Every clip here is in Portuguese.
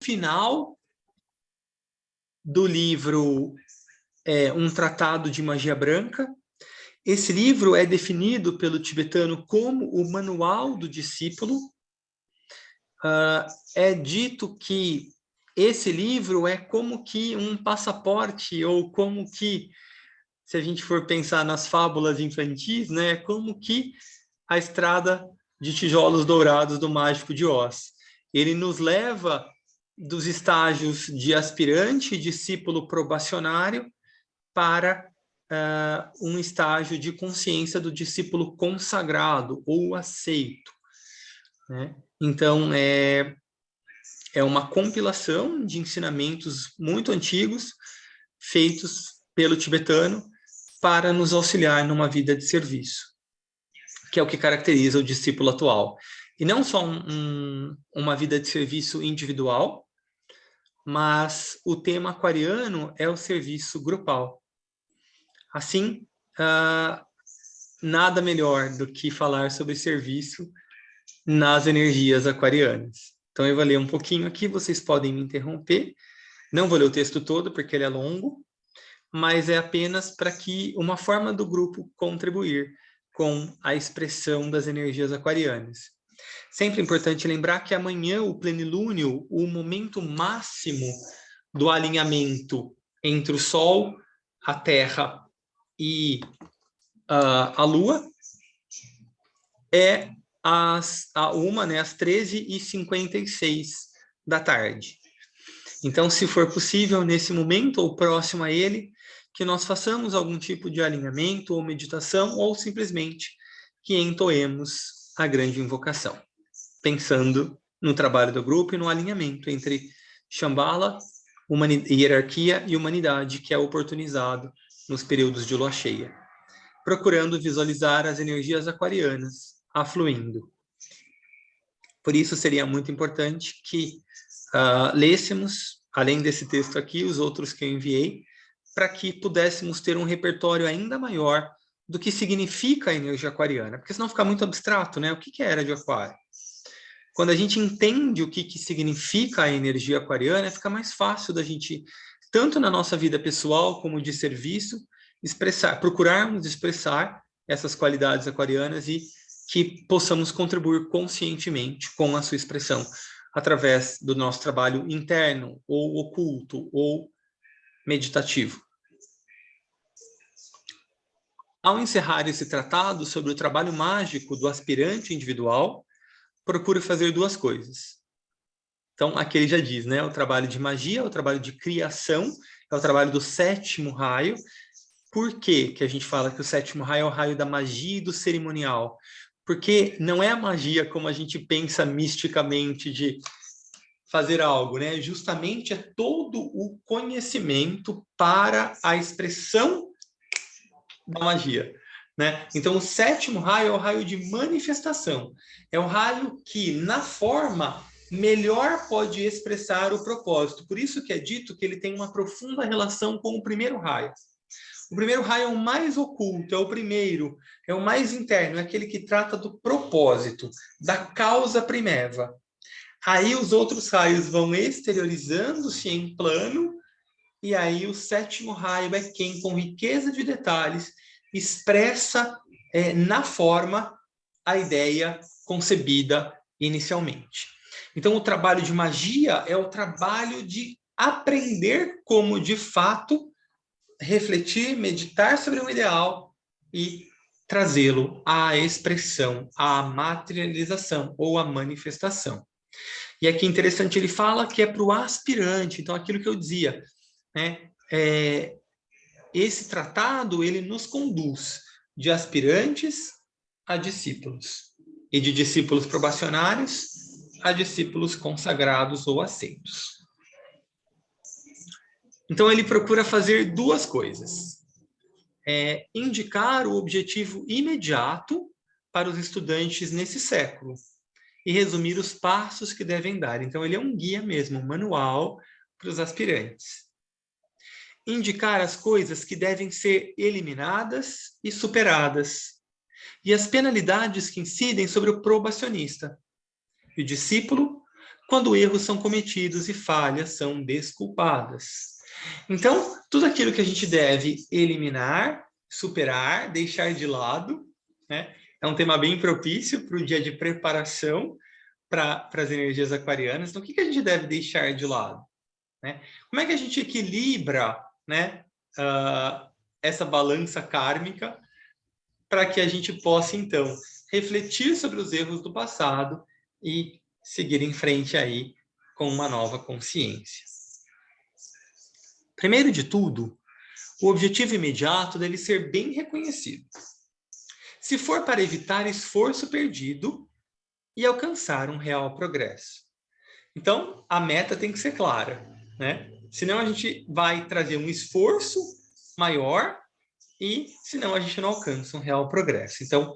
final do livro Um Tratado de Magia Branca. Esse livro é definido pelo tibetano como o Manual do Discípulo. É dito que esse livro é como que um passaporte, ou como que, se a gente for pensar nas fábulas infantis, né, como que a estrada de tijolos dourados do Mágico de Oz. Ele nos leva dos estágios de aspirante, discípulo probacionário, para um estágio de consciência do discípulo consagrado ou aceito, né? Então, é uma compilação de ensinamentos muito antigos, feitos pelo tibetano, para nos auxiliar numa vida de serviço, que é o que caracteriza o discípulo atual. E não só uma vida de serviço individual, mas o tema aquariano é o serviço grupal. Assim, nada melhor do que falar sobre serviço nas energias aquarianas. Então, eu vou ler um pouquinho aqui, vocês podem me interromper. Não vou ler o texto todo, porque ele é longo, mas é apenas para que uma forma do grupo contribuir com a expressão das energias aquarianas. Sempre importante lembrar que amanhã, o plenilúnio, o momento máximo do alinhamento entre o Sol, a Terra e a Lua, é às 13h56 da tarde. Então, se for possível, nesse momento ou próximo a ele, que nós façamos algum tipo de alinhamento ou meditação, ou simplesmente que entoemos a grande invocação, pensando no trabalho do grupo e no alinhamento entre Shambhala, hierarquia e humanidade, que é oportunizado nos períodos de lua cheia, procurando visualizar as energias aquarianas afluindo. Por isso, seria muito importante que lêssemos, além desse texto aqui, os outros que eu enviei, para que pudéssemos ter um repertório ainda maior do que significa a energia aquariana, porque senão fica muito abstrato, né? O que é a era de aquário? Quando a gente entende o que significa a energia aquariana, fica mais fácil da gente, tanto na nossa vida pessoal como de serviço, procurarmos expressar essas qualidades aquarianas e que possamos contribuir conscientemente com a sua expressão, através do nosso trabalho interno, ou oculto, ou meditativo. Ao encerrar esse tratado sobre o trabalho mágico do aspirante individual, procuro fazer duas coisas. Então, aqui ele já diz, né? O trabalho de magia, o trabalho de criação, é o trabalho do sétimo raio. Por que a gente fala que o sétimo raio é o raio da magia e do cerimonial? Porque não é a magia como a gente pensa misticamente de fazer algo, né? Justamente é todo o conhecimento para a expressão da magia, né? Então, o sétimo raio é o raio de manifestação. É o raio que, na forma, melhor pode expressar o propósito. Por isso que é dito que ele tem uma profunda relação com o primeiro raio. O primeiro raio é o mais oculto, é o primeiro, é o mais interno, é aquele que trata do propósito, da causa primeva. Aí os outros raios vão exteriorizando-se em plano, e aí o sétimo raio é quem, com riqueza de detalhes, expressa na forma a ideia concebida inicialmente. Então, o trabalho de magia é o trabalho de aprender como, de fato, refletir, meditar sobre um ideal e trazê-lo à expressão, à materialização ou à manifestação. E aqui interessante, ele fala que é para o aspirante, então aquilo que eu dizia, né? Esse tratado, ele nos conduz de aspirantes a discípulos, e de discípulos probacionários a discípulos consagrados ou aceitos. Então, ele procura fazer duas coisas. Indicar o objetivo imediato para os estudantes nesse século e resumir os passos que devem dar. Então, ele é um guia mesmo, um manual para os aspirantes. Indicar as coisas que devem ser eliminadas e superadas, e as penalidades que incidem sobre o probacionista. E o discípulo quando erros são cometidos e falhas são desculpadas. Então, tudo aquilo que a gente deve eliminar, superar, deixar de lado, né? É um tema bem propício para o dia de preparação para as energias aquarianas. Então, o que a gente deve deixar de lado? Né? Como é que a gente equilibra, né, essa balança kármica para que a gente possa, então, refletir sobre os erros do passado e seguir em frente aí com uma nova consciência? Primeiro de tudo, o objetivo imediato deve ser bem reconhecido. Se for para evitar esforço perdido e alcançar um real progresso. Então, a meta tem que ser clara, né? Senão a gente vai trazer um esforço maior e senão a gente não alcança um real progresso. Então,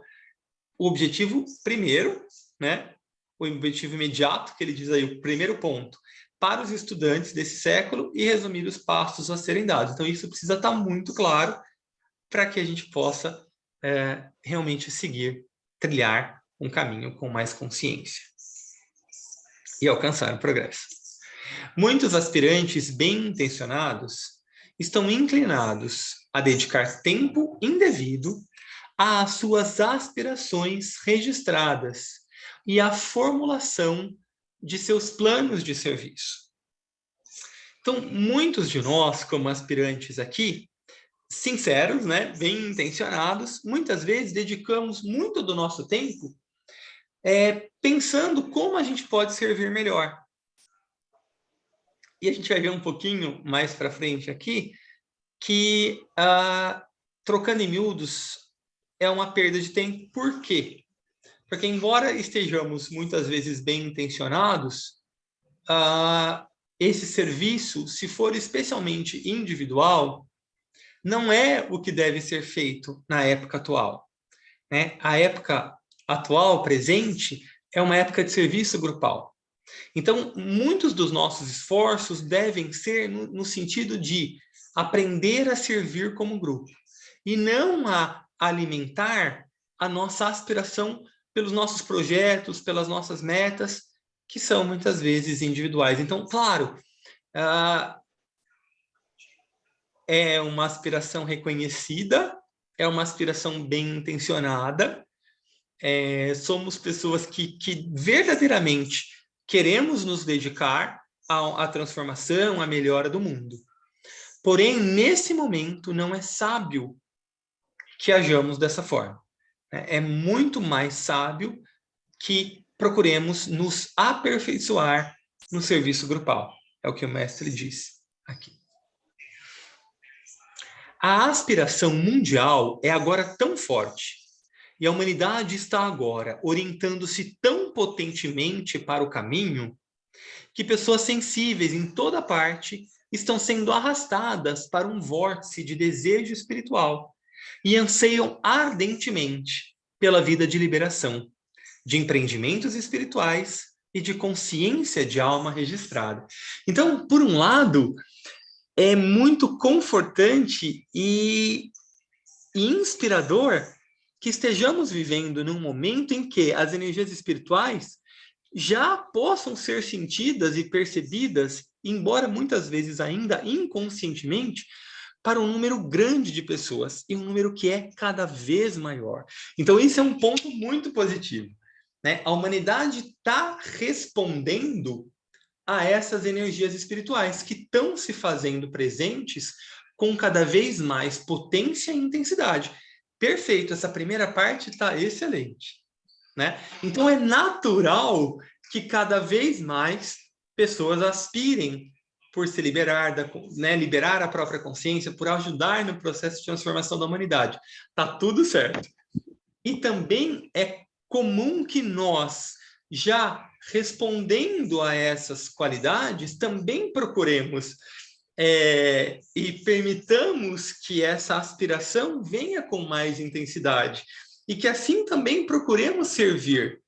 o objetivo primeiro, né? O objetivo imediato, que ele diz aí, o primeiro ponto, para os estudantes desse século e resumir os passos a serem dados. Então, isso precisa estar muito claro para que a gente possa realmente seguir, trilhar um caminho com mais consciência e alcançar o progresso. Muitos aspirantes bem intencionados estão inclinados a dedicar tempo indevido às suas aspirações registradas e à formulação de seus planos de serviço. Então, muitos de nós, como aspirantes aqui, sinceros, né, bem intencionados, muitas vezes dedicamos muito do nosso tempo pensando como a gente pode servir melhor. E a gente vai ver um pouquinho mais para frente aqui que, trocando em miúdos, é uma perda de tempo. Por quê? Porque, embora estejamos muitas vezes bem intencionados, esse serviço, se for especialmente individual, não é o que deve ser feito na época atual, né? A época atual, presente, é uma época de serviço grupal. Então, muitos dos nossos esforços devem ser no sentido de aprender a servir como grupo e não a alimentar a nossa aspiração pelos nossos projetos, pelas nossas metas, que são muitas vezes individuais. Então, claro, é uma aspiração reconhecida, é uma aspiração bem intencionada, somos pessoas que verdadeiramente queremos nos dedicar à transformação, à melhora do mundo. Porém, nesse momento, não é sábio que hajamos dessa forma. É muito mais sábio que procuremos nos aperfeiçoar no serviço grupal. É o que o mestre diz aqui. A aspiração mundial é agora tão forte e a humanidade está agora orientando-se tão potentemente para o caminho que pessoas sensíveis em toda parte estão sendo arrastadas para um vórtice de desejo espiritual e anseiam ardentemente pela vida de liberação, de empreendimentos espirituais e de consciência de alma registrada. Então, por um lado, é muito confortante e inspirador que estejamos vivendo num momento em que as energias espirituais já possam ser sentidas e percebidas, embora muitas vezes ainda inconscientemente, para um número grande de pessoas, e um número que é cada vez maior. Então, esse é um ponto muito positivo, né? A humanidade está respondendo a essas energias espirituais que estão se fazendo presentes com cada vez mais potência e intensidade. Perfeito, essa primeira parte está excelente, né? Então, é natural que cada vez mais pessoas aspirem por se liberar, né, liberar a própria consciência, por ajudar no processo de transformação da humanidade. Tá tudo certo. E também é comum que nós, já respondendo a essas qualidades, também procuremos e permitamos que essa aspiração venha com mais intensidade e que assim também procuremos servir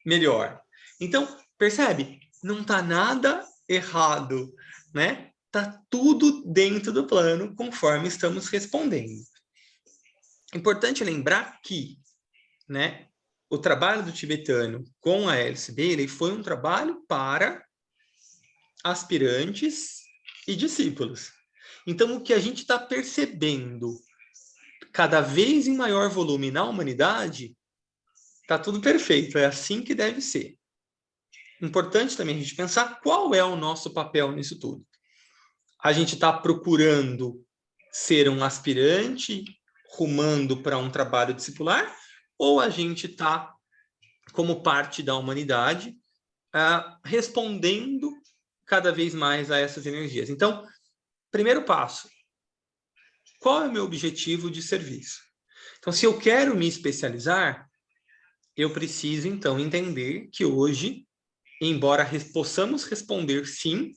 melhor. Então, percebe? Não está nada errado, né? Tá tudo dentro do plano conforme estamos respondendo. Importante lembrar que, né, o trabalho do tibetano com a Alice Bailey foi um trabalho para aspirantes e discípulos. Então, o que a gente está percebendo cada vez em maior volume na humanidade, está tudo perfeito, é assim que deve ser. Importante também a gente pensar qual é o nosso papel nisso tudo. A gente está procurando ser um aspirante, rumando para um trabalho discipular, ou a gente está, como parte da humanidade, respondendo cada vez mais a essas energias. Então, primeiro passo, qual é o meu objetivo de serviço? Então, se eu quero me especializar, eu preciso, então, entender que hoje, embora possamos responder sim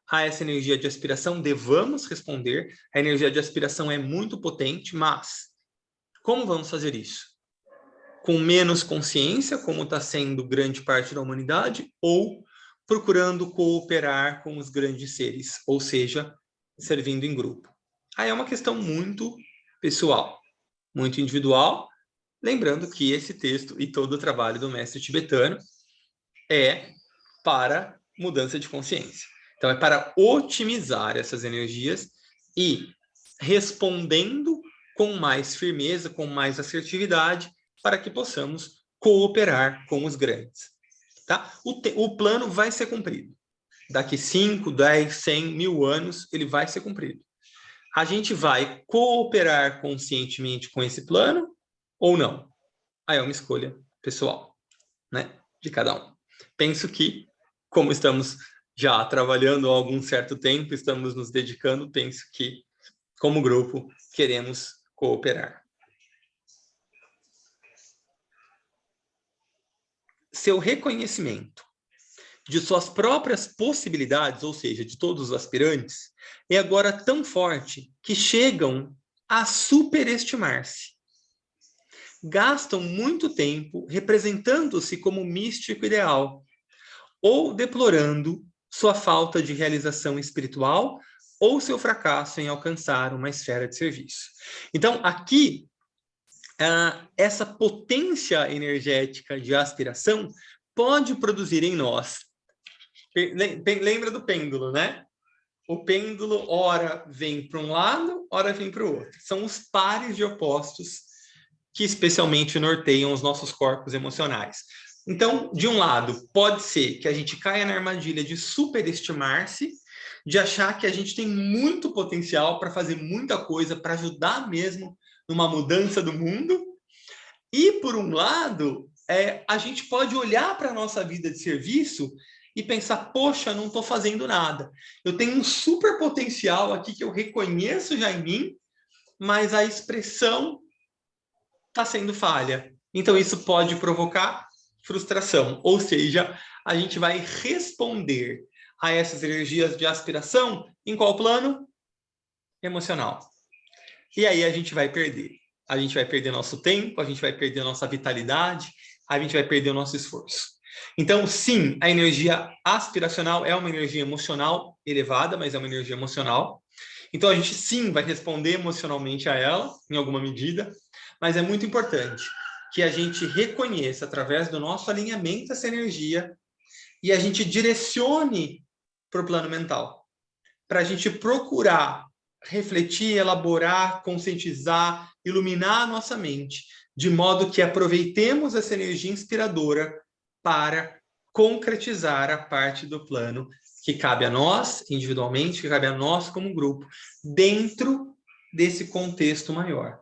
a essa energia de aspiração, devamos responder, a energia de aspiração é muito potente, mas como vamos fazer isso? Com menos consciência, como está sendo grande parte da humanidade, ou procurando cooperar com os grandes seres, ou seja, servindo em grupo. Aí é uma questão muito pessoal, muito individual, lembrando que esse texto e todo o trabalho do mestre tibetano é para mudança de consciência. Então, é para otimizar essas energias e respondendo com mais firmeza, com mais assertividade, para que possamos cooperar com os grandes. Tá? O plano vai ser cumprido. Daqui 5, 10, 100, 1000 anos, ele vai ser cumprido. A gente vai cooperar conscientemente com esse plano ou não? Aí é uma escolha pessoal, né, de cada um. Penso que, como estamos já trabalhando há algum certo tempo, estamos nos dedicando, penso que, como grupo, queremos cooperar. Seu reconhecimento de suas próprias possibilidades, ou seja, de todos os aspirantes, é agora tão forte que chegam a superestimar-se. Gastam muito tempo representando-se como místico ideal, ou deplorando sua falta de realização espiritual ou seu fracasso em alcançar uma esfera de serviço. Então, aqui, essa potência energética de aspiração pode produzir em nós. Lembra do pêndulo, né? O pêndulo, ora vem para um lado, ora vem para o outro. São os pares de opostos que especialmente norteiam os nossos corpos emocionais. Então, de um lado, pode ser que a gente caia na armadilha de superestimar-se, de achar que a gente tem muito potencial para fazer muita coisa, para ajudar mesmo numa mudança do mundo. E, por um lado, a gente pode olhar para a nossa vida de serviço e pensar, poxa, não estou fazendo nada. Eu tenho um super potencial aqui que eu reconheço já em mim, mas a expressão está sendo falha. Então, isso pode provocar frustração. Ou seja, a gente vai responder a essas energias de aspiração em qual plano? Emocional. E aí a gente vai perder. A gente vai perder nosso tempo, a gente vai perder nossa vitalidade, a gente vai perder o nosso esforço. Então, sim, a energia aspiracional é uma energia emocional elevada, mas é uma energia emocional. Então, a gente, sim, vai responder emocionalmente a ela, em alguma medida, mas é muito importante que a gente reconheça, através do nosso alinhamento, essa energia e a gente direcione para o plano mental, para a gente procurar refletir, elaborar, conscientizar, iluminar a nossa mente, de modo que aproveitemos essa energia inspiradora para concretizar a parte do plano que cabe a nós, individualmente, que cabe a nós como grupo, dentro desse contexto maior.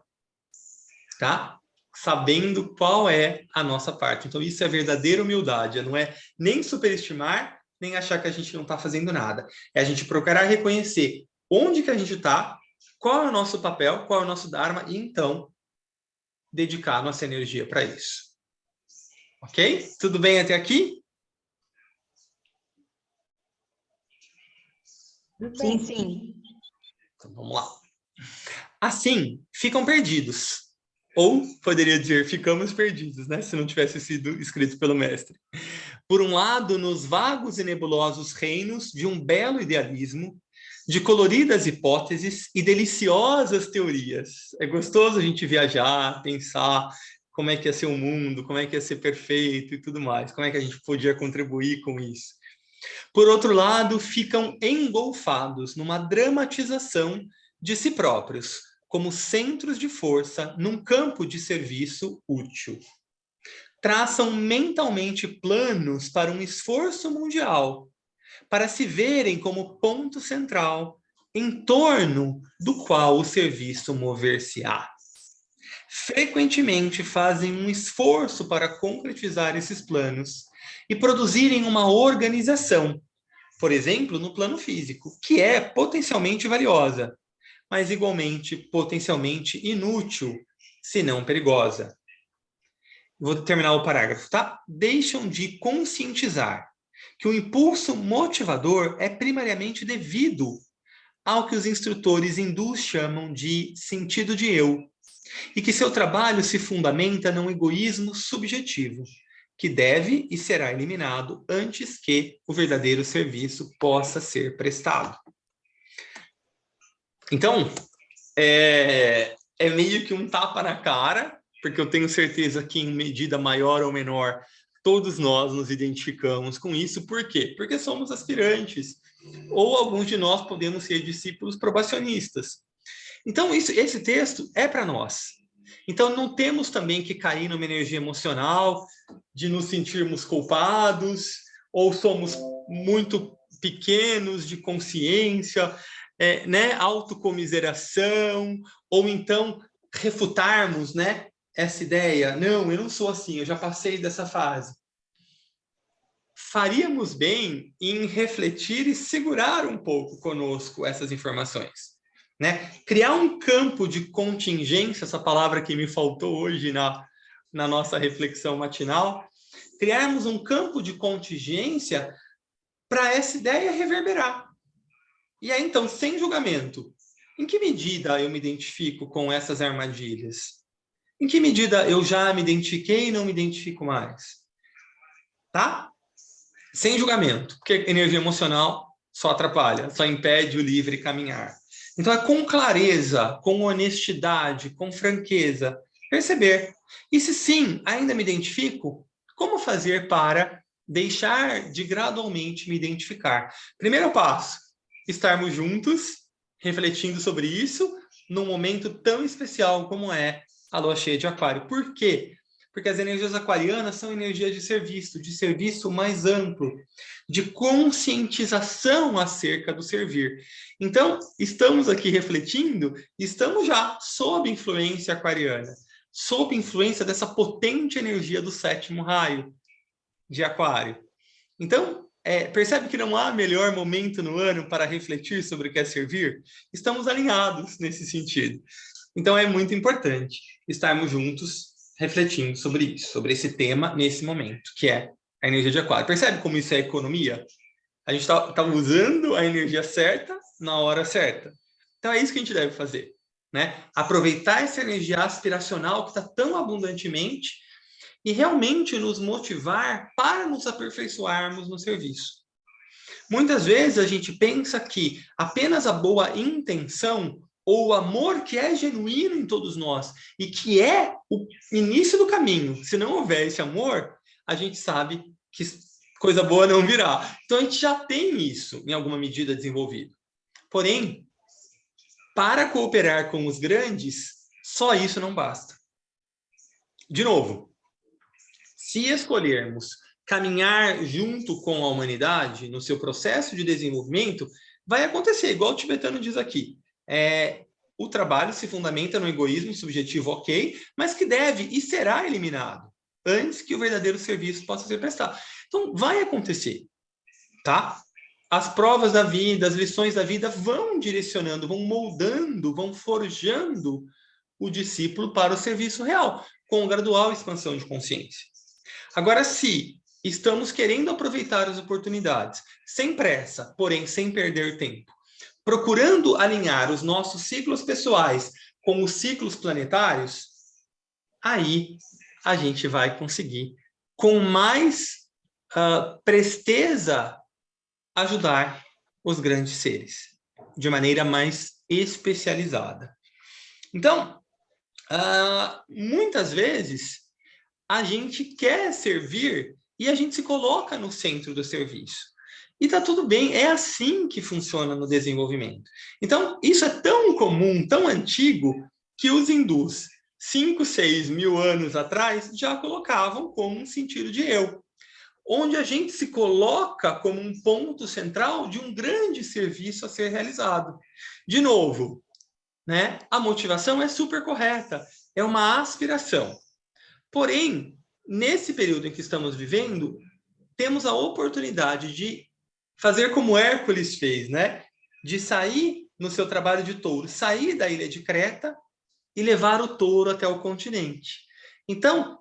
Tá? Sabendo qual é a nossa parte. Então, isso é verdadeira humildade, não é nem superestimar, nem achar que a gente não está fazendo nada. É a gente procurar reconhecer onde que a gente está, qual é o nosso papel, qual é o nosso dharma, e então dedicar nossa energia para isso. Ok? Tudo bem até aqui? Sim, sim. Então, vamos lá. Assim, ficam perdidos. Ou, poderia dizer, ficamos perdidos, né? Se não tivesse sido escrito pelo mestre. Por um lado, nos vagos e nebulosos reinos de um belo idealismo, de coloridas hipóteses e deliciosas teorias. É gostoso a gente viajar, pensar, como é que ia ser o mundo, como é que ia ser perfeito e tudo mais, como é que a gente podia contribuir com isso. Por outro lado, ficam engolfados numa dramatização de si próprios, como centros de força num campo de serviço útil. Traçam mentalmente planos para um esforço mundial, para se verem como ponto central, em torno do qual o serviço mover-se-á. Frequentemente fazem um esforço para concretizar esses planos e produzirem uma organização, por exemplo, no plano físico, que é potencialmente valiosa, mas igualmente potencialmente inútil, se não perigosa. Vou terminar o parágrafo, tá? Deixam de conscientizar que o impulso motivador é primariamente devido ao que os instrutores hindus chamam de sentido de eu, e que seu trabalho se fundamenta num egoísmo subjetivo, que deve e será eliminado antes que o verdadeiro serviço possa ser prestado. Então, é meio que um tapa na cara, porque eu tenho certeza que em medida maior ou menor, todos nós nos identificamos com isso. Por quê? Porque somos aspirantes, ou alguns de nós podemos ser discípulos probacionistas. Então, esse texto é para nós. Então, não temos também que cair numa energia emocional de nos sentirmos culpados, ou somos muito pequenos de consciência, né? Autocomiseração, ou então refutarmos, né? Essa ideia, não, eu não sou assim, eu já passei dessa fase. Faríamos bem em refletir e segurar um pouco conosco essas informações. Né? Criar um campo de contingência, essa palavra que me faltou hoje na nossa reflexão matinal, criarmos um campo de contingência para essa ideia reverberar. E aí, então, sem julgamento, em que medida eu me identifico com essas armadilhas? Em que medida eu já me identifiquei e não me identifico mais? Tá? Sem julgamento, porque energia emocional só atrapalha, só impede o livre caminhar. Então, é com clareza, com honestidade, com franqueza, perceber. E se sim, ainda me identifico, como fazer para deixar de gradualmente me identificar? Primeiro passo, estarmos juntos, refletindo sobre isso, num momento tão especial como é a lua cheia de Aquário. Por quê? Porque as energias aquarianas são energias de serviço mais amplo, de conscientização acerca do servir. Então, estamos aqui refletindo, estamos já sob influência aquariana, sob influência dessa potente energia do 7º raio de Aquário. Então, percebe que não há melhor momento no ano para refletir sobre o que é servir? Estamos alinhados nesse sentido. Então, é muito importante estarmos juntos refletindo sobre isso, sobre esse tema nesse momento, que é a energia de Aquário. Percebe como isso é economia? A gente está usando a energia certa na hora certa. Então, é isso que a gente deve fazer. Né? Aproveitar essa energia aspiracional que está tão abundantemente e realmente nos motivar para nos aperfeiçoarmos no serviço. Muitas vezes a gente pensa que apenas a boa intenção ou o amor que é genuíno em todos nós e que é o início do caminho, se não houver esse amor, a gente sabe que coisa boa não virá. Então a gente já tem isso em alguma medida desenvolvido. Porém, para cooperar com os grandes, só isso não basta. De novo, se escolhermos caminhar junto com a humanidade no seu processo de desenvolvimento, vai acontecer, igual o tibetano diz aqui. O trabalho se fundamenta no egoísmo subjetivo, ok, mas que deve e será eliminado antes que o verdadeiro serviço possa ser prestado. Então, vai acontecer, tá? As provas da vida, as lições da vida vão direcionando, vão moldando, vão forjando o discípulo para o serviço real, com gradual expansão de consciência. Agora, se estamos querendo aproveitar as oportunidades, sem pressa, porém sem perder tempo, procurando alinhar os nossos ciclos pessoais com os ciclos planetários, aí a gente vai conseguir, com mais presteza, ajudar os grandes seres, de maneira mais especializada. Então, muitas vezes, a gente quer servir e a gente se coloca no centro do serviço. E tá tudo bem, é assim que funciona no desenvolvimento. Então, isso é tão comum, tão antigo, que os hindus, 5, 6 mil anos atrás, já colocavam como um sentido de eu, onde a gente se coloca como um ponto central de um grande serviço a ser realizado. De novo, né? A motivação é super correta, é uma aspiração. Porém, nesse período em que estamos vivendo, temos a oportunidade de fazer como Hércules fez, né? De sair no seu trabalho de touro, sair da ilha de Creta e levar o touro até o continente. Então,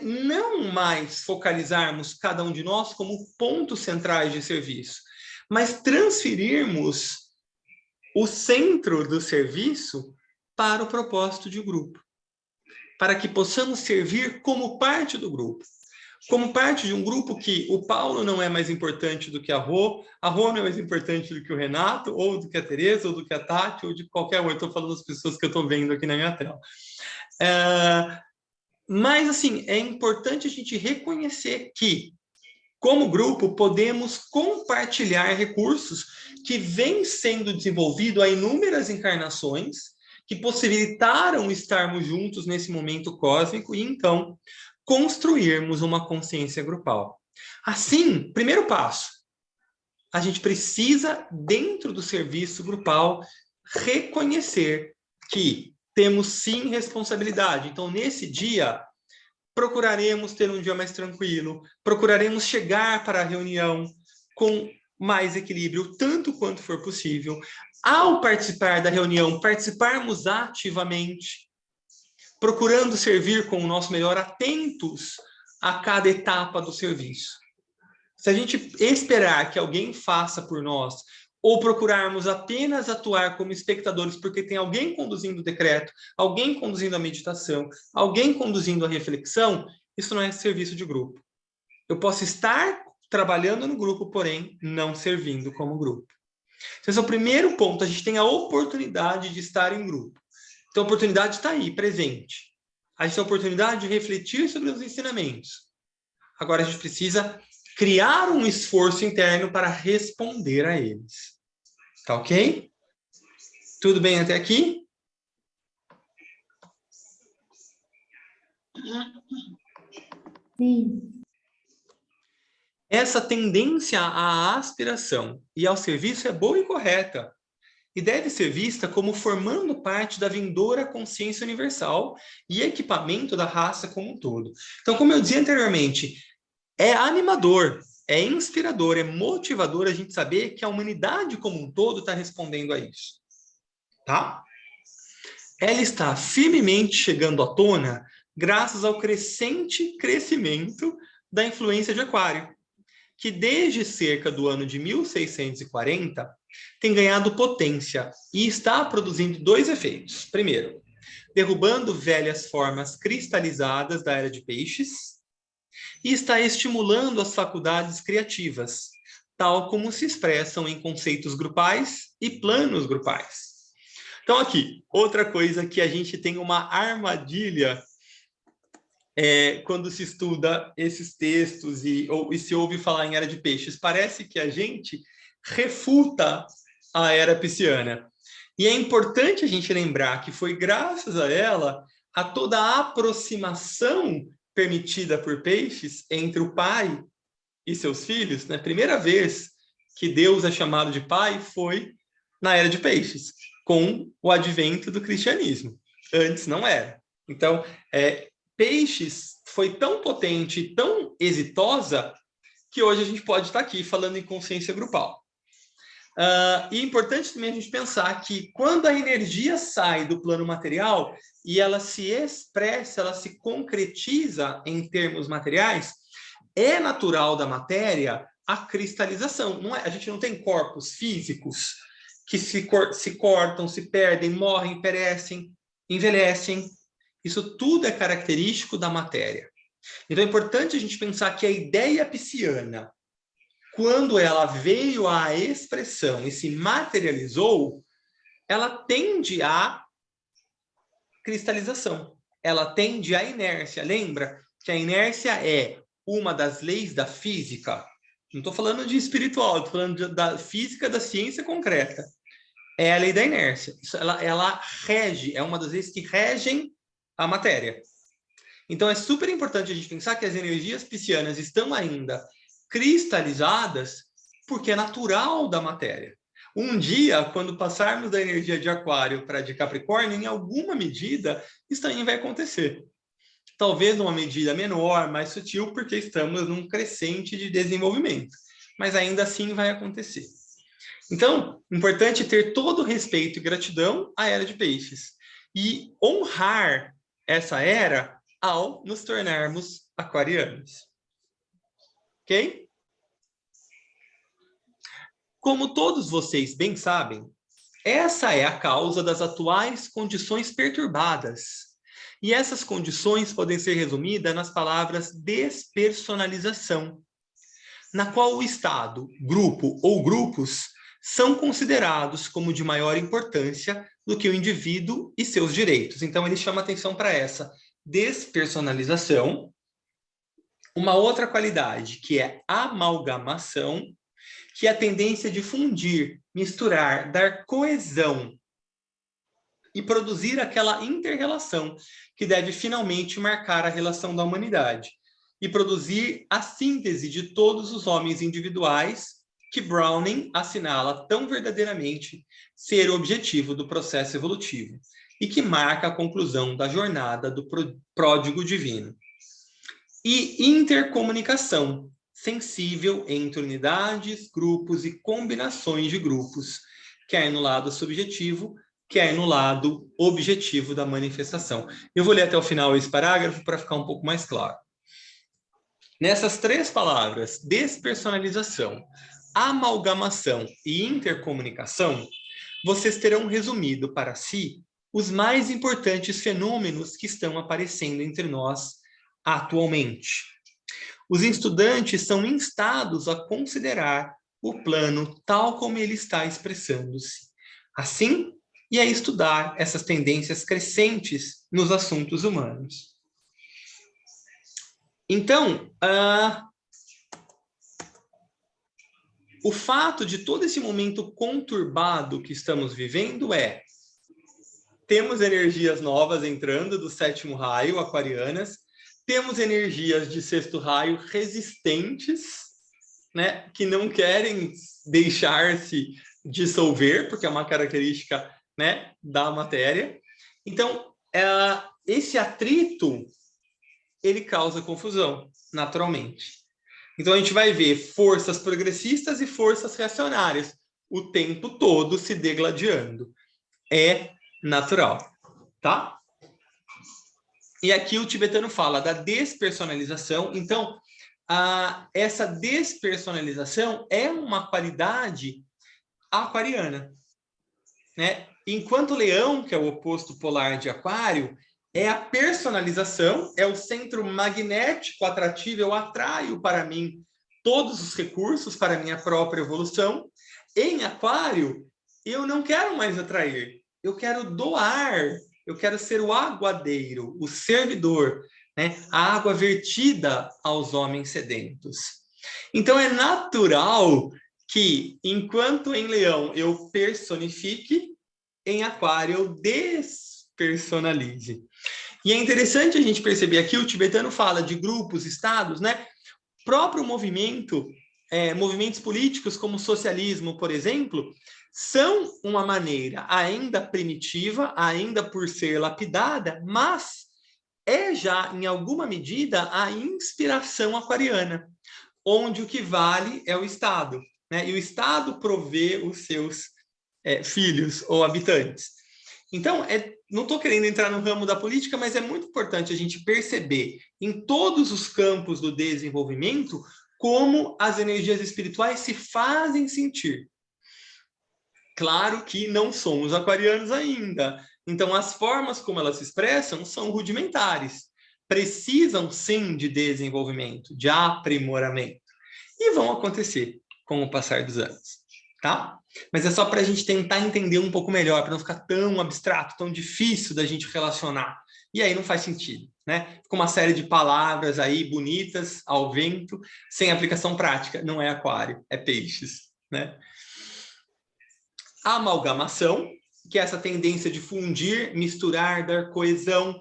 não mais focalizarmos cada um de nós como pontos centrais de serviço, mas transferirmos o centro do serviço para o propósito de grupo, para que possamos servir como parte do grupo. Como parte de um grupo que o Paulo não é mais importante do que a Rô não é mais importante do que o Renato, ou do que a Tereza, ou do que a Tati, ou de qualquer um. Eu estou falando das pessoas que eu estou vendo aqui na minha tela. Mas, assim, é importante a gente reconhecer que, como grupo, podemos compartilhar recursos que vêm sendo desenvolvidos há inúmeras encarnações, que possibilitaram estarmos juntos nesse momento cósmico e, então, construirmos uma consciência grupal. Assim, primeiro passo, a gente precisa, dentro do serviço grupal, reconhecer que temos sim responsabilidade. Então, nesse dia, procuraremos ter um dia mais tranquilo, procuraremos chegar para a reunião com mais equilíbrio, tanto quanto for possível. Ao participar da reunião, participarmos ativamente, procurando servir com o nosso melhor, atentos a cada etapa do serviço. Se a gente esperar que alguém faça por nós, ou procurarmos apenas atuar como espectadores porque tem alguém conduzindo o decreto, alguém conduzindo a meditação, alguém conduzindo a reflexão, isso não é serviço de grupo. Eu posso estar trabalhando no grupo, porém não servindo como grupo. Então, esse é o primeiro ponto, a gente tem a oportunidade de estar em grupo. Então, a oportunidade está aí, presente. A gente tem a oportunidade de refletir sobre os ensinamentos. Agora, a gente precisa criar um esforço interno para responder a eles. Tá ok? Tudo bem até aqui? Sim. Essa tendência à aspiração e ao serviço é boa e correta, e deve ser vista como formando parte da vindoura consciência universal e equipamento da raça como um todo. Então, como eu dizia anteriormente, é animador, é inspirador, é motivador a gente saber que a humanidade como um todo está respondendo a isso. Tá? Ela está firmemente chegando à tona graças ao crescente crescimento da influência de Aquário, que desde cerca do ano de 1640 tem ganhado potência e está produzindo dois efeitos. Primeiro, derrubando velhas formas cristalizadas da era de peixes e está estimulando as faculdades criativas, tal como se expressam em conceitos grupais e planos grupais. Então, aqui, outra coisa que a gente tem uma armadilha quando se estuda esses textos e se ouve falar em era de peixes. Parece que a gente refuta a era pisciana. E é importante a gente lembrar que foi graças a ela a toda a aproximação permitida por peixes entre o pai e seus filhos. Né? A primeira vez que Deus é chamado de pai foi na era de peixes, com o advento do cristianismo. Antes não era. Então, Peixes foi tão potente, tão exitosa, que hoje a gente pode estar aqui falando em consciência grupal. E é importante também a gente pensar que quando a energia sai do plano material e ela se expressa, ela se concretiza em termos materiais, é natural da matéria a cristalização. Não é? A gente não tem corpos físicos que se cortam, se perdem, morrem, perecem, envelhecem. Isso tudo é característico da matéria. Então é importante a gente pensar que a ideia pisciana, quando ela veio à expressão e se materializou, ela tende à cristalização, ela tende à inércia. Lembra que a inércia é uma das leis da física, não estou falando de espiritual, estou falando da física, da ciência concreta, é a lei da inércia. Isso, ela rege, é uma das leis que regem a matéria. Então, é super importante a gente pensar que as energias piscianas estão ainda cristalizadas porque é natural da matéria. Um dia, quando passarmos da energia de Aquário para de Capricórnio, em alguma medida, isso também vai acontecer. Talvez numa medida menor, mais sutil, porque estamos num crescente de desenvolvimento. Mas ainda assim vai acontecer. Então, importante ter todo o respeito e gratidão à era de peixes. E honrar essa era ao nos tornarmos aquarianos. Ok? Como todos vocês bem sabem, essa é a causa das atuais condições perturbadas. E essas condições podem ser resumidas nas palavras despersonalização, na qual o Estado, grupo ou grupos são considerados como de maior importância do que o indivíduo e seus direitos. Então, ele chama atenção para essa despersonalização. Uma outra qualidade, que é amalgamação, que é a tendência de fundir, misturar, dar coesão e produzir aquela inter-relação que deve finalmente marcar a relação da humanidade e produzir a síntese de todos os homens individuais que Browning assinala tão verdadeiramente ser o objetivo do processo evolutivo e que marca a conclusão da jornada do pródigo divino. E intercomunicação, sensível entre unidades, grupos e combinações de grupos, quer no lado subjetivo, quer no lado objetivo da manifestação. Eu vou ler até o final esse parágrafo para ficar um pouco mais claro. Nessas três palavras, despersonalização, amalgamação e intercomunicação, vocês terão resumido para si os mais importantes fenômenos que estão aparecendo entre nós atualmente. Os estudantes são instados a considerar o plano tal como ele está expressando-se. Assim, e a estudar essas tendências crescentes nos assuntos humanos. Então, o fato de todo esse momento conturbado que estamos vivendo temos energias novas entrando do 7º raio, aquarianas, temos energias de 6º raio resistentes, né, que não querem deixar-se dissolver, porque é uma característica, né, da matéria. Então, esse atrito, ele causa confusão, naturalmente. Então, a gente vai ver forças progressistas e forças reacionárias o tempo todo se degladiando. É natural, tá? E aqui o tibetano fala da despersonalização. Então, essa despersonalização é uma qualidade aquariana, né? Enquanto Leão, que é o oposto polar de Aquário, é a personalização, é o centro magnético atrativo, eu atraio para mim todos os recursos para a minha própria evolução. Em Aquário, eu não quero mais atrair, eu quero doar, eu quero ser o aguadeiro, o servidor, né? A água vertida aos homens sedentos. Então, é natural que, enquanto em Leão eu personifique, em Aquário eu despersonalize. E é interessante a gente perceber aqui, o tibetano fala de grupos, estados, né? O próprio movimento, movimentos políticos como o socialismo, por exemplo, são uma maneira ainda primitiva, ainda por ser lapidada, mas é já, em alguma medida, a inspiração aquariana, onde o que vale é o Estado, né? E o Estado provê os seus filhos ou habitantes. Então, não estou querendo entrar no ramo da política, mas é muito importante a gente perceber em todos os campos do desenvolvimento como as energias espirituais se fazem sentir. Claro que não somos aquarianos ainda, então as formas como elas se expressam são rudimentares, precisam sim de desenvolvimento, de aprimoramento, e vão acontecer com o passar dos anos, tá? Mas é só para a gente tentar entender um pouco melhor, para não ficar tão abstrato, tão difícil da gente relacionar E aí não faz sentido, né? Fica uma série de palavras aí bonitas ao vento, sem aplicação prática. Não é aquário, é peixes, né? A amalgamação, que é essa tendência de fundir, misturar, dar coesão,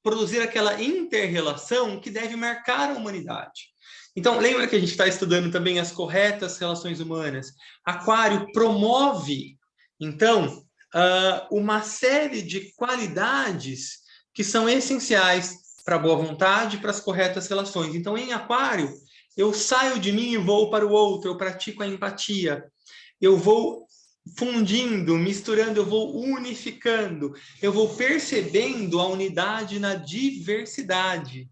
produzir aquela inter-relação que deve marcar a humanidade. Então, lembra que a gente está estudando também as corretas relações humanas? Aquário promove, então, uma série de qualidades que são essenciais para a boa vontade, para as corretas relações. Então, em Aquário, eu saio de mim e vou para o outro, eu pratico a empatia, eu vou fundindo, misturando, eu vou unificando, eu vou percebendo a unidade na diversidade.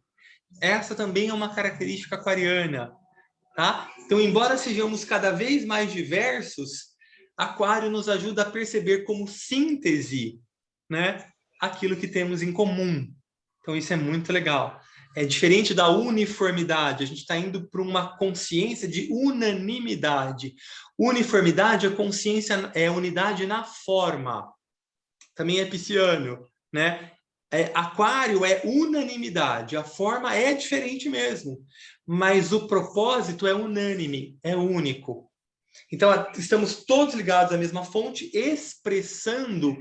Essa também é uma característica aquariana, tá? Então, embora sejamos cada vez mais diversos, Aquário nos ajuda a perceber como síntese, né, aquilo que temos em comum. Então, isso é muito legal. É diferente da uniformidade, a gente está indo para uma consciência de unanimidade. Uniformidade é consciência, é unidade na forma. Também é pisciano, né? Aquário é unanimidade, a forma é diferente mesmo, mas o propósito é unânime, é único. Então, estamos todos ligados à mesma fonte, expressando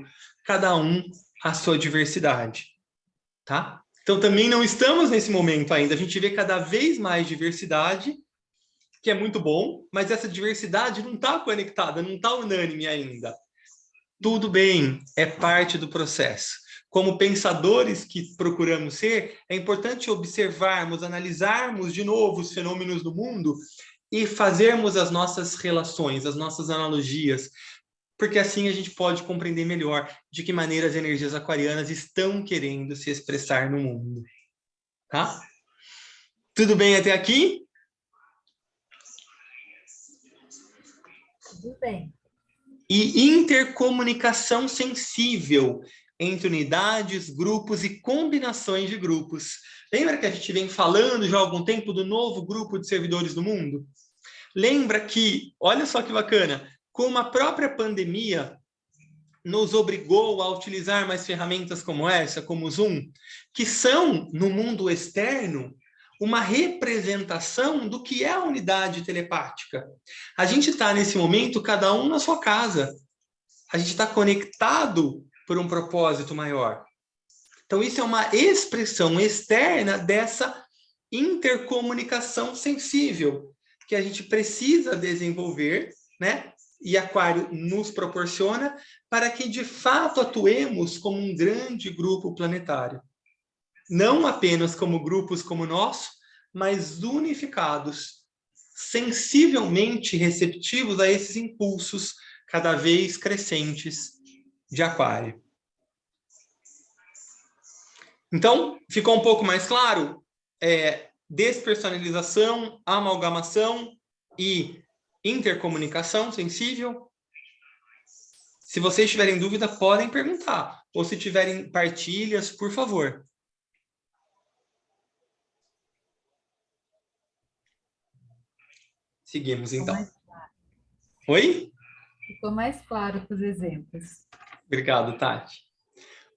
cada um a sua diversidade, tá? Então, também não estamos nesse momento ainda. A gente vê cada vez mais diversidade, que é muito bom, mas essa diversidade não está conectada, não está unânime ainda. Tudo bem, é parte do processo. Como pensadores que procuramos ser, é importante observarmos, analisarmos de novo os fenômenos do mundo e fazermos as nossas relações, as nossas analogias, porque assim a gente pode compreender melhor de que maneira as energias aquarianas estão querendo se expressar no mundo. Tá? Tudo bem até aqui? Tudo bem. E intercomunicação sensível entre unidades, grupos e combinações de grupos. Lembra que a gente vem falando já há algum tempo do novo grupo de servidores do mundo? Lembra que, olha só que bacana, como a própria pandemia nos obrigou a utilizar mais ferramentas como essa, como o Zoom, que são, no mundo externo, uma representação do que é a unidade telepática. A gente está, nesse momento, cada um na sua casa. A gente está conectado por um propósito maior. Então, isso é uma expressão externa dessa intercomunicação sensível que a gente precisa desenvolver, né? E Aquário nos proporciona para que, de fato, atuemos como um grande grupo planetário. Não apenas como grupos como o nosso, mas unificados, sensivelmente receptivos a esses impulsos cada vez crescentes de Aquário. Então, ficou um pouco mais claro? Despersonalização, amalgamação e intercomunicação sensível. Se vocês tiverem dúvida, podem perguntar. Ou se tiverem partilhas, por favor. Seguimos, então. Oi? Ficou mais claro com os exemplos. Obrigado, Tati.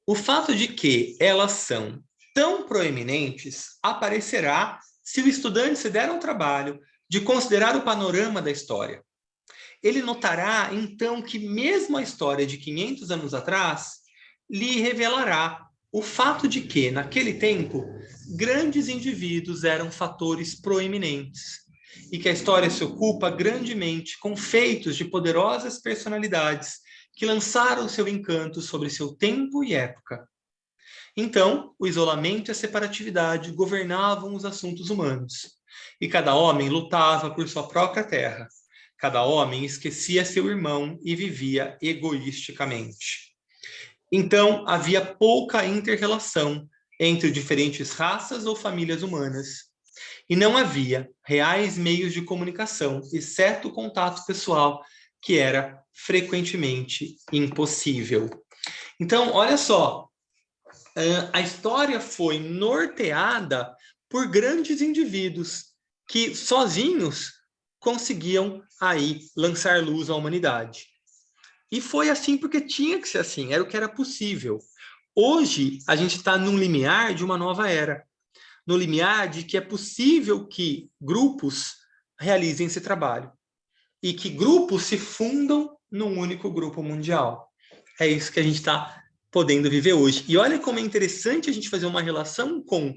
O fato de que elas são tão proeminentes aparecerá se o estudante se der ao trabalho de considerar o panorama da história. Ele notará, então, que mesmo a história de 500 anos atrás lhe revelará o fato de que, naquele tempo, grandes indivíduos eram fatores proeminentes e que a história se ocupa grandemente com feitos de poderosas personalidades que lançaram seu encanto sobre seu tempo e época. Então, o isolamento e a separatividade governavam os assuntos humanos, e cada homem lutava por sua própria terra. Cada homem esquecia seu irmão e vivia egoisticamente. Então, havia pouca inter-relação entre diferentes raças ou famílias humanas. E não havia reais meios de comunicação, exceto o contato pessoal, que era frequentemente impossível. Então, olha só, a história foi norteada por grandes indivíduos que sozinhos conseguiam aí lançar luz à humanidade. E foi assim porque tinha que ser assim, era o que era possível. hoje a gente está num limiar de uma nova era, no limiar de que é possível que grupos realizem esse trabalho e que grupos se fundam num único grupo mundial. É isso que a gente está podendo viver hoje. E olha como é interessante a gente fazer uma relação com,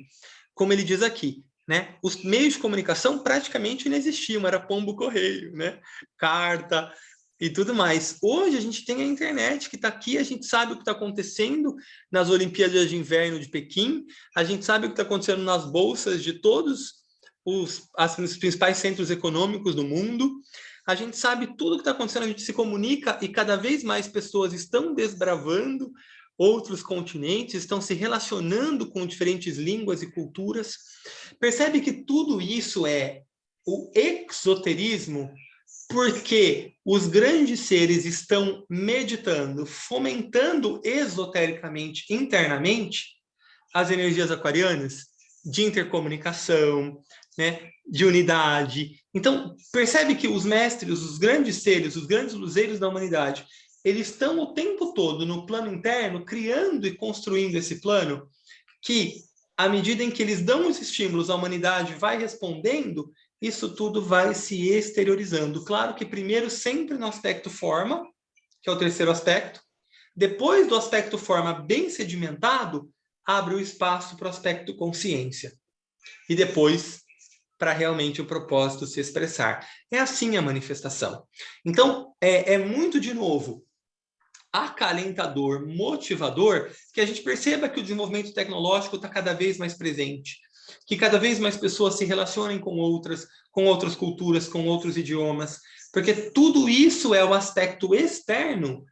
como ele diz aqui, né? Os meios de comunicação praticamente não existiam, era pombo-correio, né? Carta e tudo mais. Hoje a gente tem a internet que está aqui, a gente sabe o que está acontecendo nas Olimpíadas de Inverno de Pequim, a gente sabe o que está acontecendo nas bolsas de todos os principais centros econômicos do mundo, a gente sabe tudo o que está acontecendo, a gente se comunica e cada vez mais pessoas estão desbravando outros continentes, estão se relacionando com diferentes línguas e culturas. Percebe que tudo isso é o exoterismo, porque os grandes seres estão meditando, fomentando esotericamente, internamente, as energias aquarianas de intercomunicação, né, de unidade. Então, percebe que os mestres, os grandes seres, os grandes luzeiros da humanidade, eles estão o tempo todo no plano interno, criando e construindo esse plano, que, à medida em que eles dão os estímulos, a humanidade vai respondendo, isso tudo vai se exteriorizando. Claro que primeiro sempre no aspecto forma, que é o terceiro aspecto. Depois do aspecto forma bem sedimentado, abre o espaço para o aspecto consciência. E depois, para realmente o propósito se expressar. É assim a manifestação. Então, é muito, de novo, acalentador, motivador, que a gente perceba que o desenvolvimento tecnológico está cada vez mais presente, que cada vez mais pessoas se relacionem com outras culturas, com outros idiomas, porque tudo isso é o aspecto externo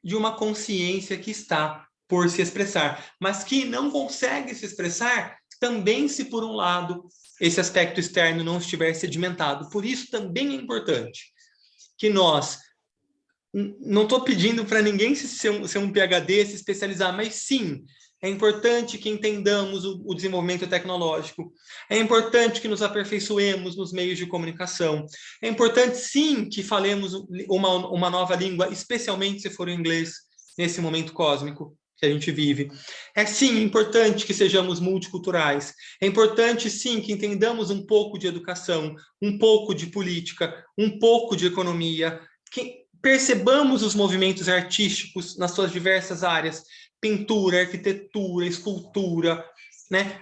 de uma consciência que está por se expressar, mas que não consegue se expressar também se, por um lado, esse aspecto externo não estiver sedimentado. Por isso, também é importante que nós, não estou pedindo para ninguém ser um PhD, se especializar, mas sim, é importante que entendamos o desenvolvimento tecnológico, é importante que nos aperfeiçoemos nos meios de comunicação, é importante sim que falemos uma nova língua, especialmente se for o inglês, nesse momento cósmico que a gente vive. É sim importante que sejamos multiculturais, é importante sim que entendamos um pouco de educação, um pouco de política, um pouco de economia, que percebamos os movimentos artísticos nas suas diversas áreas, pintura, arquitetura, escultura, né?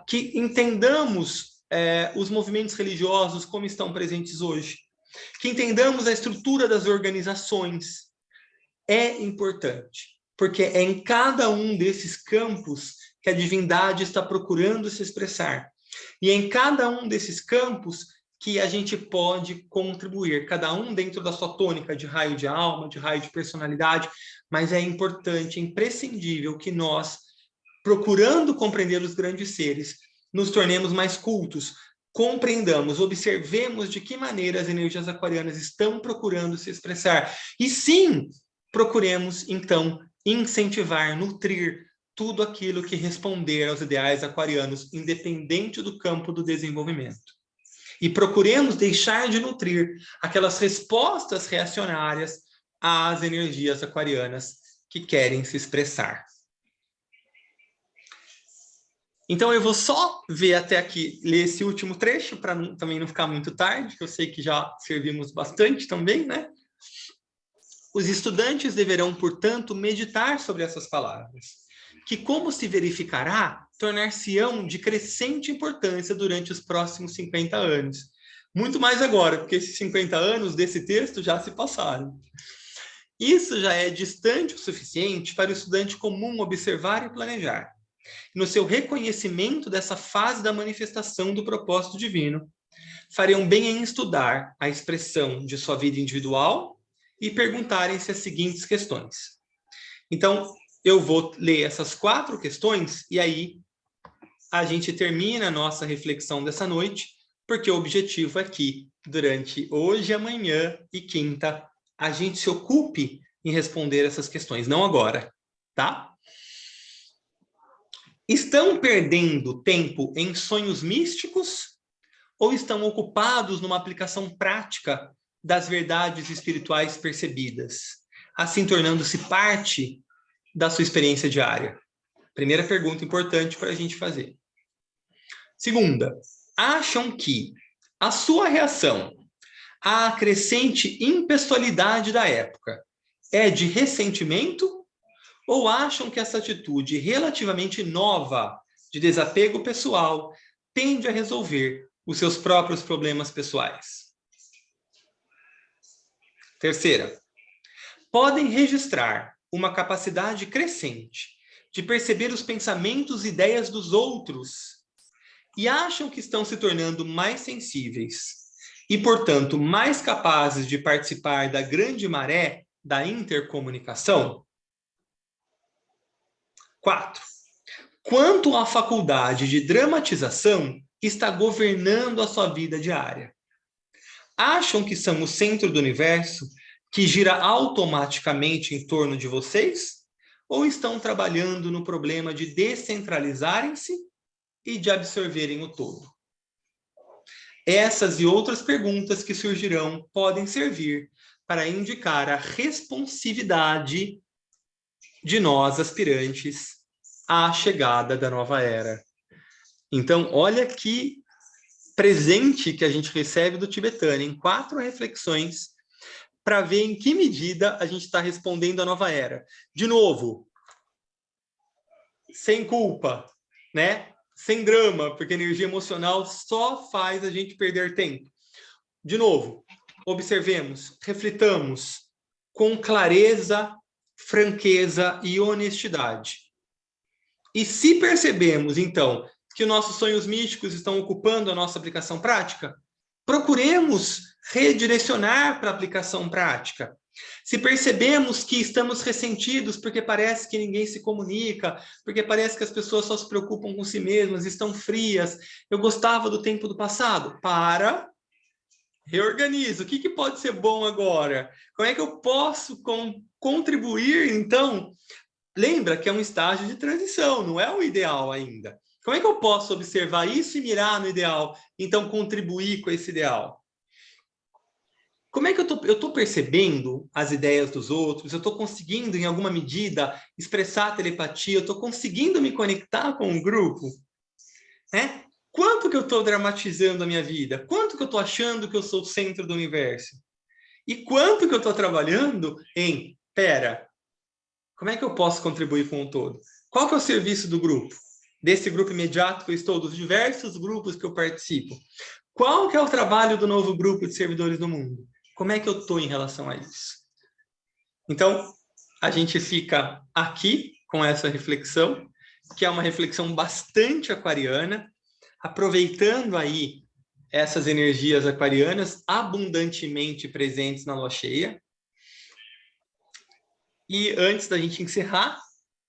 Que entendamos os movimentos religiosos como estão presentes hoje, que entendamos a estrutura das organizações. É importante, porque é em cada um desses campos que a divindade está procurando se expressar. E é em cada um desses campos que a gente pode contribuir, cada um dentro da sua tônica de raio de alma, de raio de personalidade, mas é importante, é imprescindível que nós, procurando compreender os grandes seres, nos tornemos mais cultos, compreendamos, observemos de que maneira as energias aquarianas estão procurando se expressar. E sim, procuremos, então, incentivar, nutrir tudo aquilo que responder aos ideais aquarianos, independente do campo do desenvolvimento. E procuremos deixar de nutrir aquelas respostas reacionárias às energias aquarianas que querem se expressar. Então, eu vou só ver até aqui, ler esse último trecho, para também não ficar muito tarde, que eu sei que já servimos bastante também, né? Os estudantes deverão, portanto, meditar sobre essas palavras, que, como se verificará, tornar-se-ão de crescente importância durante os próximos 50 anos. Muito mais agora, porque esses 50 anos desse texto já se passaram. Isso já é distante o suficiente para o estudante comum observar e planejar. No seu reconhecimento dessa fase da manifestação do propósito divino, fariam bem em estudar a expressão de sua vida individual e perguntarem-se as seguintes questões. Então, eu vou ler essas 4 questões e aí a gente termina a nossa reflexão dessa noite, porque o objetivo é que, durante hoje, amanhã e quinta, a gente se ocupe em responder essas questões, não agora, tá? Estão perdendo tempo em sonhos místicos ou estão ocupados numa aplicação prática das verdades espirituais percebidas, assim tornando-se parte da sua experiência diária? Primeira pergunta importante para a gente fazer. Segunda, acham que a sua reação à crescente impessoalidade da época é de ressentimento ou acham que essa atitude relativamente nova de desapego pessoal tende a resolver os seus próprios problemas pessoais? Terceira, podem registrar uma capacidade crescente de perceber os pensamentos e ideias dos outros e acham que estão se tornando mais sensíveis e, portanto, mais capazes de participar da grande maré da intercomunicação? 4. Quanto à faculdade de dramatização está governando a sua vida diária? Acham que são o centro do universo que gira automaticamente em torno de vocês? Ou estão trabalhando no problema de descentralizarem-se e de absorverem o todo? Essas e outras perguntas que surgirão podem servir para indicar a responsividade de nós, aspirantes, à chegada da nova era. Então, olha que presente que a gente recebe do tibetano em 4 reflexões para ver em que medida a gente está respondendo à nova era. De novo, sem culpa, né? Sem drama, porque energia emocional só faz a gente perder tempo. De novo, observemos, reflitamos com clareza, franqueza e honestidade. E se percebemos, então, que nossos sonhos místicos estão ocupando a nossa aplicação prática, procuremos redirecionar para a aplicação prática. Se percebemos que estamos ressentidos porque parece que ninguém se comunica, porque parece que as pessoas só se preocupam com si mesmas, estão frias, eu gostava do tempo do passado, reorganiza. O que pode ser bom agora? Como é que eu posso contribuir, então? Lembra que é um estágio de transição, não é o ideal ainda. Como é que eu posso observar isso e mirar no ideal? Então, contribuir com esse ideal. Como é que eu estou percebendo as ideias dos outros? Eu estou conseguindo, em alguma medida, expressar telepatia? Eu estou conseguindo me conectar com um grupo? Né? Quanto que eu estou dramatizando a minha vida? Quanto que eu estou achando que eu sou o centro do universo? E quanto que eu estou trabalhando em, como é que eu posso contribuir com o todo? Qual que é o serviço do grupo? Desse grupo imediato que eu estou, dos diversos grupos que eu participo. Qual que é o trabalho do novo grupo de servidores do mundo? Como é que eu estou em relação a isso? Então, a gente fica aqui com essa reflexão, que é uma reflexão bastante aquariana, aproveitando aí essas energias aquarianas abundantemente presentes na lua cheia. E antes da gente encerrar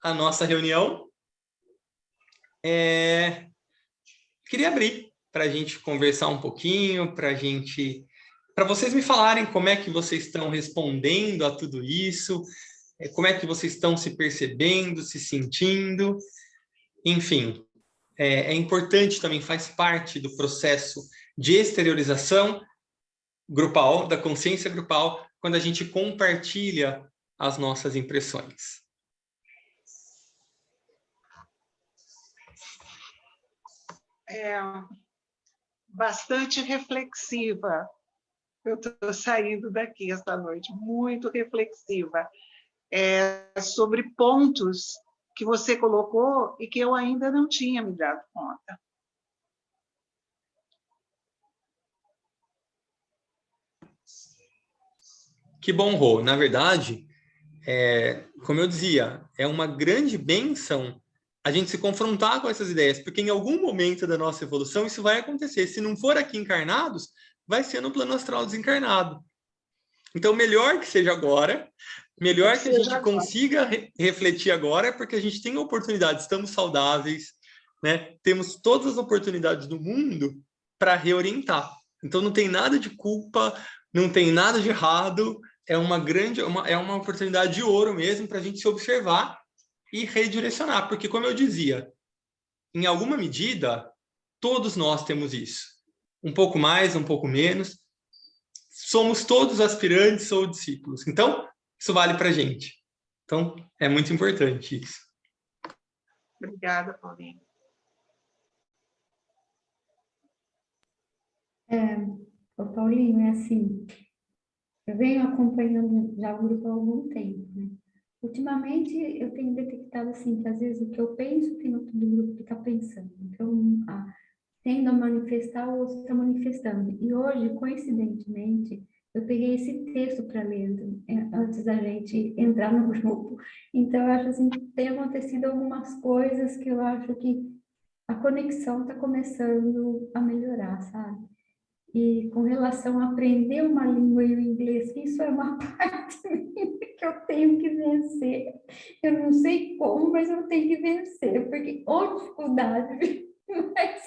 a nossa reunião, queria abrir para a gente conversar um pouquinho, para vocês me falarem como é que vocês estão respondendo a tudo isso, como é que vocês estão se percebendo, se sentindo, enfim. É importante também, faz parte do processo de exteriorização grupal, da consciência grupal, quando a gente compartilha as nossas impressões. Bastante reflexiva. Eu estou saindo daqui esta noite, muito reflexiva, sobre pontos que você colocou e que eu ainda não tinha me dado conta. Que bom, Rô. Na verdade, como eu dizia, é uma grande bênção a gente se confrontar com essas ideias, porque em algum momento da nossa evolução isso vai acontecer. Se não for aqui encarnados, vai ser no plano astral desencarnado. Então, melhor que seja agora, melhor que a gente consiga refletir agora, porque a gente tem oportunidade, estamos saudáveis, né? Temos todas as oportunidades do mundo para reorientar. Então, não tem nada de culpa, não tem nada de errado, é uma oportunidade de ouro mesmo para a gente se observar e redirecionar, porque, como eu dizia, em alguma medida, todos nós temos isso. Um pouco mais, um pouco menos. Somos todos aspirantes ou discípulos. Então, isso vale para a gente. Então, é muito importante isso. Obrigada, Paulinho. Ô, Paulinho, é assim, eu venho acompanhando já o grupo há algum tempo, né? Ultimamente, eu tenho detectado, assim, que às vezes o que eu penso, tem outro do grupo que está pensando. Então, tendo a manifestar, o outro está manifestando. E hoje, coincidentemente, eu peguei esse texto para ler antes da gente entrar no grupo. Então, eu acho assim, que tem acontecido algumas coisas que eu acho que a conexão está começando a melhorar, sabe? E com relação a aprender uma língua e o inglês, isso é uma parte minha que eu tenho que vencer. Eu não sei como, mas eu tenho que vencer, porque ou dificuldade, mas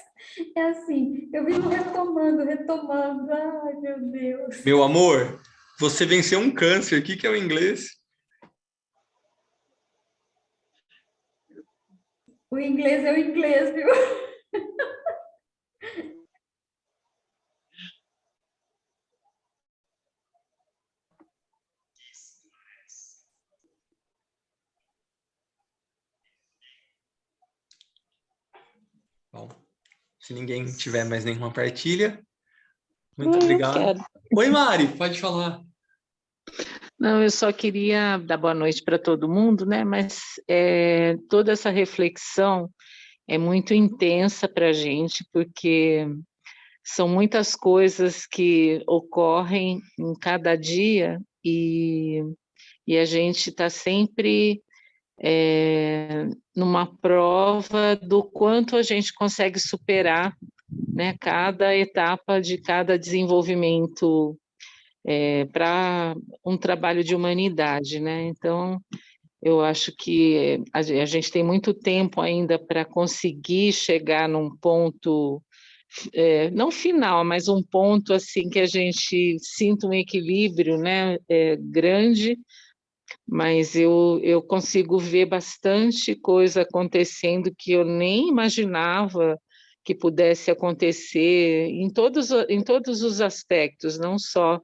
é assim, eu vivo retomando. Ai, meu Deus. Meu amor, você venceu um câncer. O que é o inglês? O inglês é o inglês, viu? Bom, se ninguém tiver mais nenhuma partilha, muito obrigado. Quero. Oi, Mari, pode falar. Não, eu só queria dar boa noite para todo mundo, né? Mas toda essa reflexão é muito intensa para a gente, porque são muitas coisas que ocorrem em cada dia e a gente está sempre numa prova do quanto a gente consegue superar, né, cada etapa de cada desenvolvimento para um trabalho de humanidade, né? Então, eu acho que a gente tem muito tempo ainda para conseguir chegar num ponto, não final, mas um ponto assim que a gente sinta um equilíbrio, né, grande, mas eu consigo ver bastante coisa acontecendo que eu nem imaginava que pudesse acontecer em todos os aspectos, não só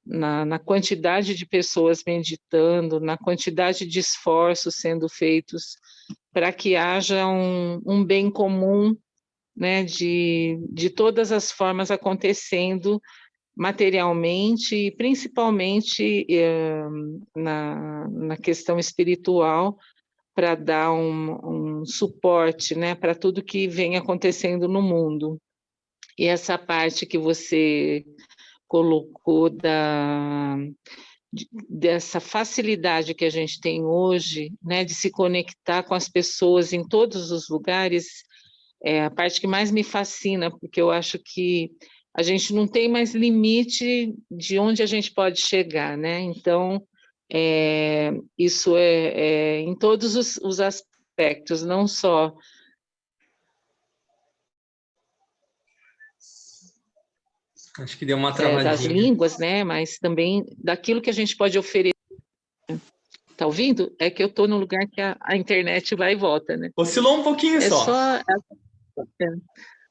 na quantidade de pessoas meditando, na quantidade de esforços sendo feitos para que haja um bem comum, né, de todas as formas acontecendo materialmente e principalmente na questão espiritual, para dar um suporte, né, para tudo que vem acontecendo no mundo. E essa parte que você colocou dessa facilidade que a gente tem hoje, né, de se conectar com as pessoas em todos os lugares, é a parte que mais me fascina, porque eu acho que a gente não tem mais limite de onde a gente pode chegar, né? Então, isso é em todos os aspectos, não só Acho que deu uma das travadinha. línguas, né? Mas também daquilo que a gente pode oferecer. Tá ouvindo? É que eu estou num lugar que a internet vai e volta, né? Oscilou um pouquinho É só. só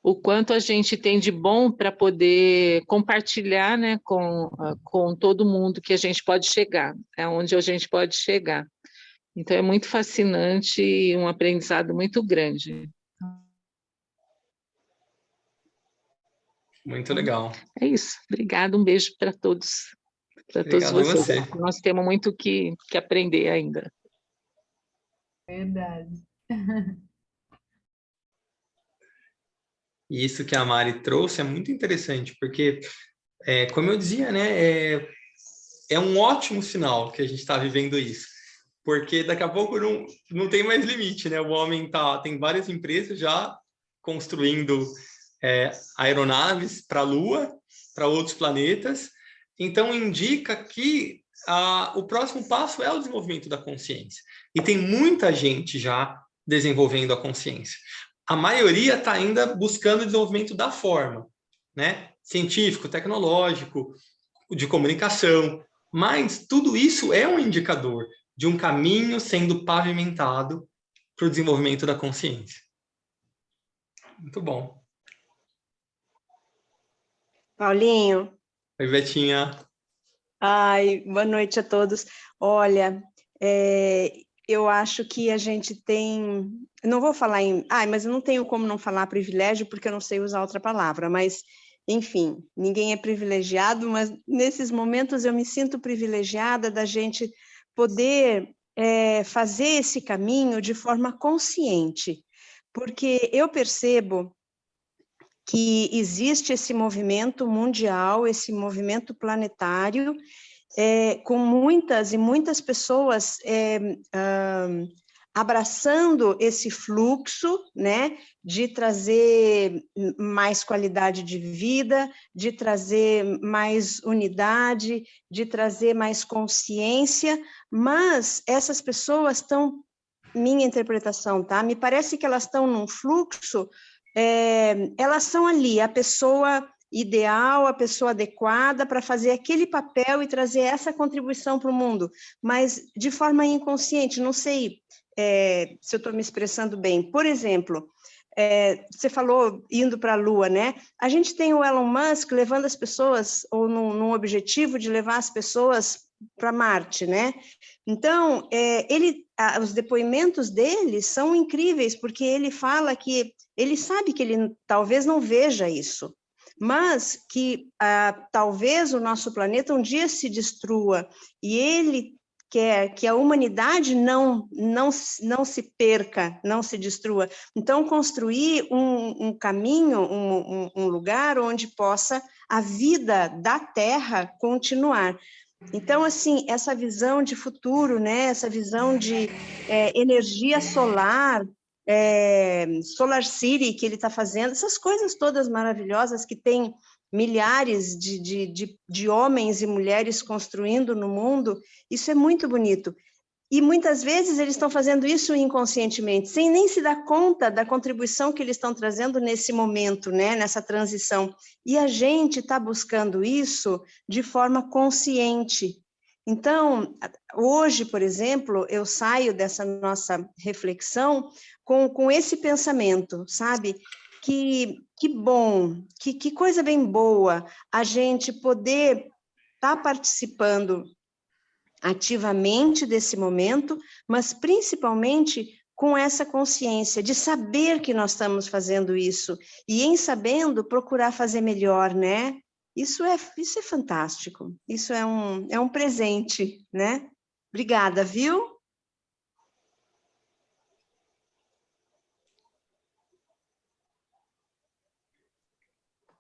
o quanto a gente tem de bom para poder compartilhar, né, com todo mundo que a gente pode chegar, é onde a gente pode chegar. Então é muito fascinante e um aprendizado muito grande. Muito legal. É isso. Obrigada, um beijo para todos Obrigado a vocês. você. Nós temos muito que aprender ainda. Verdade. E isso que a Mari trouxe é muito interessante, porque, como eu dizia, né, é um ótimo sinal que a gente está vivendo isso, porque daqui a pouco não tem mais limite, né? O homem tem várias empresas já construindo aeronaves para a Lua, para outros planetas, então indica que o próximo passo é o desenvolvimento da consciência. E tem muita gente já desenvolvendo a consciência. A maioria está ainda buscando o desenvolvimento da forma, né? Científico, tecnológico, de comunicação, mas tudo isso é um indicador de um caminho sendo pavimentado para o desenvolvimento da consciência. Muito bom. Paulinho, Oi, Betinha. Ai, boa noite a todos. Olha, eu acho que a gente tem... Não vou falar em... mas eu não tenho como não falar privilégio, porque eu não sei usar outra palavra, mas, enfim, ninguém é privilegiado, mas nesses momentos eu me sinto privilegiada da gente poder fazer esse caminho de forma consciente, porque eu percebo que existe esse movimento mundial, esse movimento planetário, com muitas e muitas pessoas abraçando esse fluxo, né, de trazer mais qualidade de vida, de trazer mais unidade, de trazer mais consciência, mas essas pessoas estão, minha interpretação, tá? Me parece que elas estão num fluxo, elas são ali, a pessoa ideal, a pessoa adequada para fazer aquele papel e trazer essa contribuição para o mundo, mas de forma inconsciente, não sei se eu estou me expressando bem. Por exemplo, você falou indo para a Lua, né? A gente tem o Elon Musk levando as pessoas, ou num objetivo de levar as pessoas para Marte, né? Então, os depoimentos dele são incríveis, porque ele fala que ele sabe que ele talvez não veja isso, mas que talvez o nosso planeta um dia se destrua, e ele quer que a humanidade não se perca, não se destrua. Então, construir um caminho, um lugar onde possa a vida da Terra continuar. Então, assim, essa visão de futuro, né, essa visão de energia solar, Solar City que ele está fazendo, essas coisas todas maravilhosas que tem milhares de homens e mulheres construindo no mundo, isso é muito bonito. E muitas vezes eles estão fazendo isso inconscientemente, sem nem se dar conta da contribuição que eles estão trazendo nesse momento, né, nessa transição. E a gente está buscando isso de forma consciente. Então, hoje, por exemplo, eu saio dessa nossa reflexão com esse pensamento, sabe? Que bom, que coisa bem boa a gente poder estar participando ativamente desse momento, mas principalmente com essa consciência de saber que nós estamos fazendo isso, e em sabendo, procurar fazer melhor, né? Isso é fantástico, isso é um presente, né? Obrigada, viu?